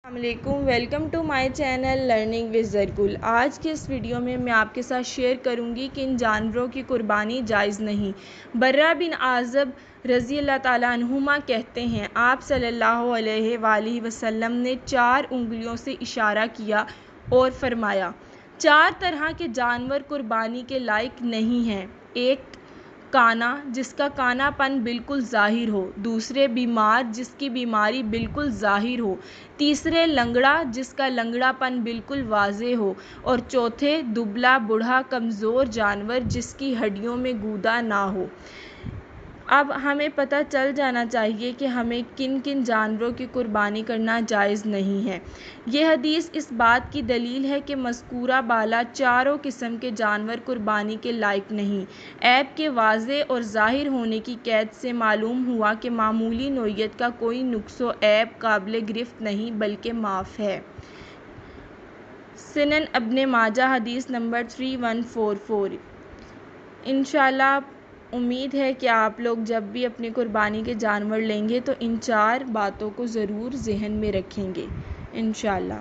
السلام علیکم، welcome to my channel learning with Zargul. آج کے اس ویڈیو میں آپ کے ساتھ شیئر کروں گی کہ ان جانوروں کی قربانی جائز نہیں۔ برہ بن عازب رضی اللہ تعالیٰ عنہما کہتے ہیں، آپ صلی اللہ علیہ وآلہ وسلم نے 4 انگلیوں سے اشارہ کیا اور فرمایا، 4 طرح کے جانور قربانی کے لائق نہیں ہیں۔ 1 کانا، جس کا کانا پن بالکل ظاہر ہو۔ 2 بیمار، جس کی بیماری بالکل ظاہر ہو۔ 3 لنگڑا، جس کا لنگڑا پن بالکل واضح ہو۔ اور 4 دبلا بوڑھا کمزور جانور، جس کی ہڈیوں میں گودا نہ ہو۔ اب ہمیں پتہ چل جانا چاہیے کہ ہمیں کن کن جانوروں کی قربانی کرنا جائز نہیں ہے۔ یہ حدیث اس بات کی دلیل ہے کہ مذکورہ بالا چاروں قسم کے جانور قربانی کے لائق نہیں۔ عیب کے واضح اور ظاہر ہونے کی قید سے معلوم ہوا کہ معمولی نوعیت کا کوئی نقص و عیب قابل گرفت نہیں بلکہ معاف ہے۔ سنن ابن ماجہ حدیث نمبر 3144۔ انشاءاللہ امید ہے کہ آپ لوگ جب بھی اپنی قربانی کے جانور لیں گے تو ان 4 باتوں کو ضرور ذہن میں رکھیں گے، انشاءاللہ۔